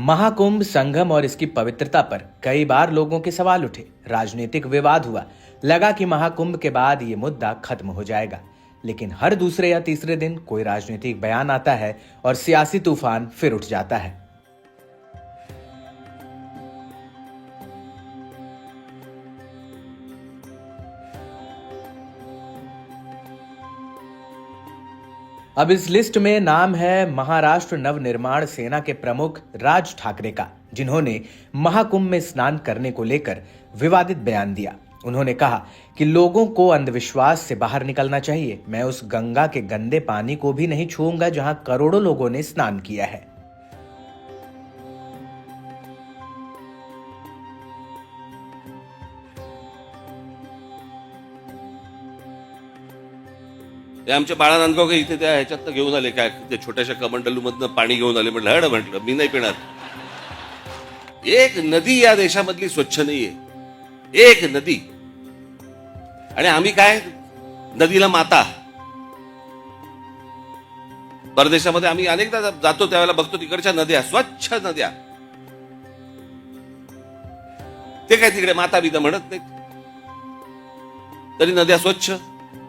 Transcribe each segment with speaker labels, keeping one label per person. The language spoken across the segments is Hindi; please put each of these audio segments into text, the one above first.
Speaker 1: महाकुंभ, संगम और इसकी पवित्रता पर कई बार लोगों के सवाल उठे, राजनीतिक विवाद हुआ। लगा कि महाकुंभ के बाद ये मुद्दा खत्म हो जाएगा, लेकिन हर दूसरे या तीसरे दिन कोई राजनीतिक बयान आता है और सियासी तूफान फिर उठ जाता है। अब इस लिस्ट में नाम है महाराष्ट्र नवनिर्माण सेना के प्रमुख राज ठाकरे का, जिन्होंने महाकुंभ में स्नान करने को लेकर विवादित बयान दिया। उन्होंने कहा कि लोगों को अंधविश्वास से बाहर निकलना चाहिए। मैं उस गंगा के गंदे पानी को भी नहीं छूऊंगा जहां करोड़ों लोगों ने स्नान किया है।
Speaker 2: ते आमच्या बाळा नांदगावकर इथे त्या ह्याच्यात घेऊन आले, काय ते छोट्याशा कमंडलूमधनं पाणी घेऊन आले. म्हटलं हड, म्हटलं मी नाही पिणार. एक नदी या देशामधली स्वच्छ नाहीये, एक नदी. आणि आम्ही काय नदीला माता. परदेशामध्ये आम्ही अनेकदा जातो त्यावेळेला बघतो तिकडच्या नद्या स्वच्छ नद्या, ते काय तिकडे माता बिता म्हणत नाहीत, तरी नद्या स्वच्छ.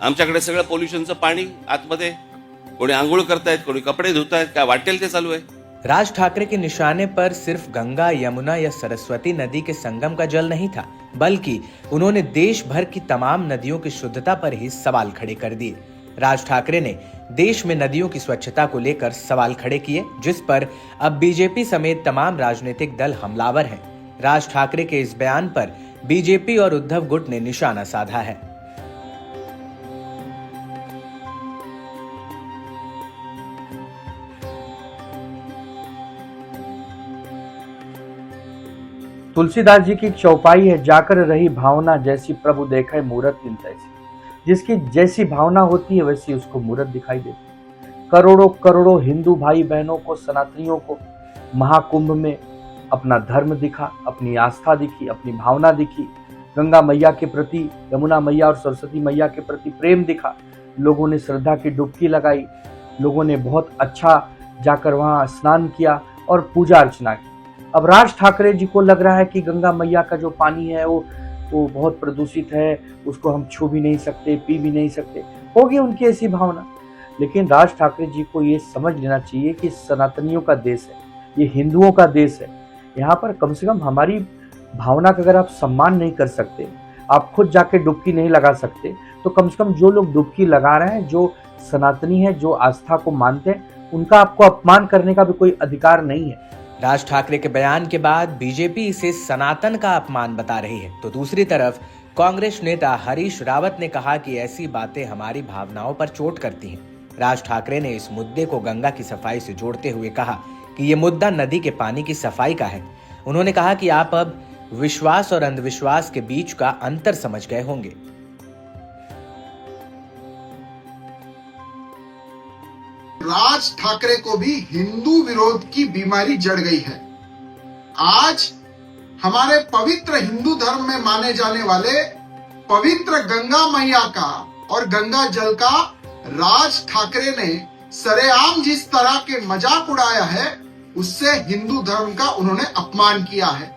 Speaker 2: आमच्याकडे सगळं पोल्युशनचं पाणी आतमध्ये, कोणी आंघोळ करतायत, कोणी कपडे धुतायत, काय वाटेल ते चालू आहे.
Speaker 1: राज ठाकरे के निशाने पर सिर्फ गंगा, यमुना या सरस्वती नदी के संगम का जल नहीं था, बल्कि उन्होंने देश भर की तमाम नदियों की शुद्धता पर ही सवाल खड़े कर दिए। राज ठाकरे ने देश में नदियों की स्वच्छता को लेकर सवाल खड़े किए, जिस पर अब बीजेपी समेत तमाम राजनीतिक दल हमलावर हैं। राज ठाकरे के इस बयान पर बीजेपी और उद्धव गुट ने निशाना साधा है।
Speaker 3: तुलसीदास जी की चौपाई है, जाकर रही भावना जैसी प्रभु देखा है मूरत दिन तैसी। जिसकी जैसी भावना होती है वैसी उसको मूरत दिखाई देती है। करोड़ों करोड़ों हिंदू भाई बहनों को, सनातनियों को महाकुंभ में अपना धर्म दिखा, अपनी आस्था दिखी, अपनी भावना दिखी। गंगा मैया के प्रति, यमुना मैया और सरस्वती मैया के प्रति प्रेम दिखा। लोगों ने श्रद्धा की डुबकी लगाई, लोगों ने बहुत अच्छा जाकर वहाँ स्नान किया और पूजा अर्चना की। अब राज ठाकरे जी को लग रहा है कि गंगा मैया का जो पानी है वो बहुत प्रदूषित है, उसको हम छू भी नहीं सकते, पी भी नहीं सकते। होगी उनकी ऐसी भावना, लेकिन राज ठाकरे जी को ये समझ लेना चाहिए कि सनातनियों का देश है, ये हिंदुओं का देश है। यहाँ पर कम से कम हमारी भावना का अगर आप सम्मान नहीं कर सकते, आप खुद जाके डुबकी नहीं लगा सकते, तो कम से कम जो लोग डुबकी लगा रहे हैं, जो सनातनी है, जो आस्था को मानते हैं, उनका आपको अपमान करने का भी कोई अधिकार नहीं है।
Speaker 1: राज ठाकरे के बयान के बाद बीजेपी इसे सनातन का अपमान बता रही है, तो दूसरी तरफ कांग्रेस नेता हरीश रावत ने कहा कि ऐसी बातें हमारी भावनाओं पर चोट करती हैं। राज ठाकरे ने इस मुद्दे को गंगा की सफाई से जोड़ते हुए कहा कि ये मुद्दा नदी के पानी की सफाई का है। उन्होंने कहा कि आप अब विश्वास और अंधविश्वास के बीच का अंतर समझ गए होंगे।
Speaker 4: राज ठाकरे को भी हिंदू विरोध की बीमारी जड़ गई है। आज हमारे पवित्र हिंदू धर्म में माने जाने वाले पवित्र गंगा मैया का और गंगा जल का राज ठाकरे ने सरेआम जिस तरह के मजाक उड़ाया है, उससे हिंदू धर्म का उन्होंने अपमान किया है।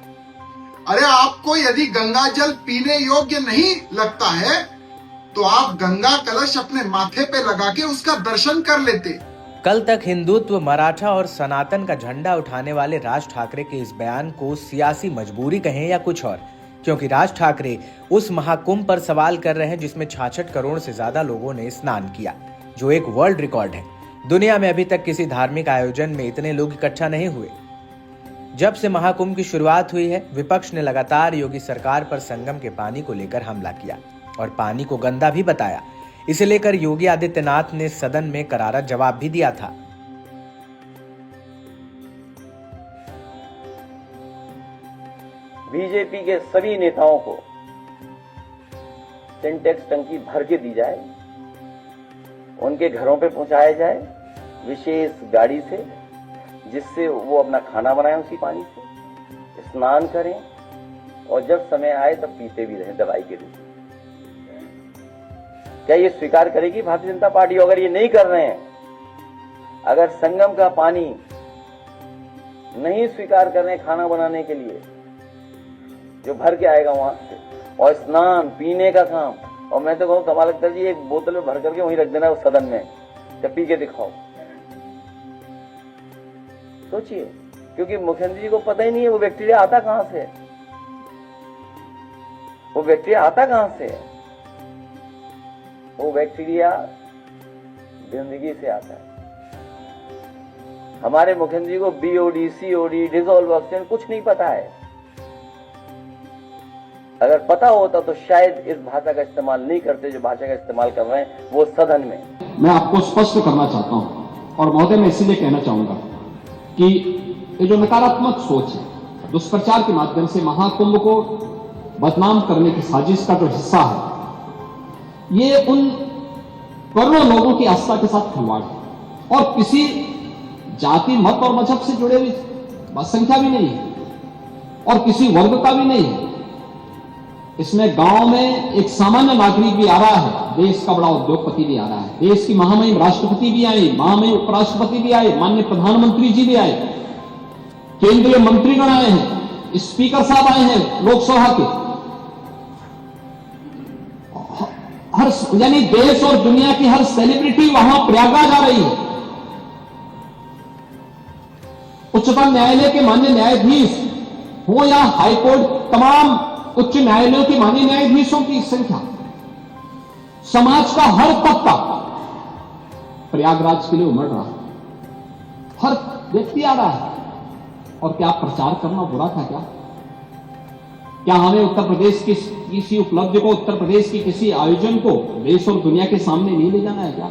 Speaker 4: अरे आपको यदि गंगा जल पीने योग्य नहीं लगता है तो आप गंगा कलश अपने माथे पे लगा के उसका दर्शन कर लेते।
Speaker 1: कल तक हिंदुत्व, मराठा और सनातन का झंडा उठाने वाले राज ठाकरे के इस बयान को सियासी मजबूरी कहें या कुछ और, क्योंकि राज ठाकरे उस महाकुंभ पर सवाल कर रहे हैं जिसमें 66 करोड़ से ज्यादा लोगों ने स्नान किया, जो एक वर्ल्ड रिकॉर्ड है। दुनिया में अभी तक किसी धार्मिक आयोजन में इतने लोग इकट्ठा नहीं हुए। जब से महाकुंभ की शुरुआत हुई है, विपक्ष ने लगातार योगी सरकार पर संगम के पानी को लेकर हमला किया और पानी को गंदा भी बताया। इसे लेकर योगी आदित्यनाथ ने सदन में करारा जवाब भी दिया था।
Speaker 5: बीजेपी के सभी नेताओं को सिंटेक्स टंकी भर के दी जाए, उनके घरों पे पहुंचाया जाए विशेष गाड़ी से, जिससे वो अपना खाना बनाएं उसी पानी से, स्नान करें और जब समय आए तब पीते भी रहें दवाई के रूप में। क्या ये स्वीकार करेगी भारतीय जनता पार्टी? अगर ये नहीं कर रहे हैं, अगर संगम का पानी नहीं स्वीकार कर रहे हैं खाना बनाने के लिए, जो भर के आएगा वहां से, और स्नान पीने का काम। और मैं तो कहूँ कमाल अख्तर जी, एक बोतल में भर करके वहीं रख देना उस सदन में, जब पी के दिखाओ। सोचिए, क्योंकि मुख्यमंत्री जी को पता ही नहीं है वो बैक्टीरिया आता कहां से है, वो बैक्टीरिया आता कहां से है। वो बैक्टीरिया गंदगी से आता है। हमारे मुख्यमंत्री को बीओडी, सीओडी, डिसॉल्व ऑक्सीजन कुछ नहीं पता है। अगर पता होता तो शायद इस भाषा का इस्तेमाल नहीं करते जो भाषा का इस्तेमाल कर रहे हैं वो सदन में।
Speaker 6: मैं आपको स्पष्ट करना चाहता हूं, और महोदय मैं इसीलिए कहना चाहूंगा कि ये जो नकारात्मक सोच है, दुष्प्रचार के माध्यम से महाकुंभ को बदनाम करने की साजिश का जो हिस्सा है, ये उन करोड़ों लोगों की आस्था के साथ खिलवाड़ है, और किसी जाति, मत और मजहब से जुड़े हुई संख्या भी नहीं है, और किसी वर्ग का भी नहीं है। इसमें गांव में एक सामान्य नागरिक भी आ रहा है, देश का बड़ा उद्योगपति भी आ रहा है, देश की महामहिम राष्ट्रपति भी आए, महामहिम उपराष्ट्रपति भी आए, माननीय प्रधानमंत्री जी भी आए, केंद्रीय मंत्रीगण आए हैं, स्पीकर साहब आए हैं लोकसभा के, हर यानी देश और दुनिया की हर सेलिब्रिटी वहां प्रयागराज आ रही है। उच्चतम न्यायालय के माननीय न्यायाधीश हो या हाईकोर्ट, तमाम उच्च न्यायालयों के माननीय न्यायाधीशों की संख्या, समाज का हर तबका प्रयागराज के लिए उमड़ रहा है, हर व्यक्ति आ रहा है। और क्या प्रचार करना बुरा था क्या हमें उत्तर प्रदेश की किसी उपलब्धि को, उत्तर प्रदेश की किसी आयोजन को देश और दुनिया के सामने नहीं ले जाना है क्या?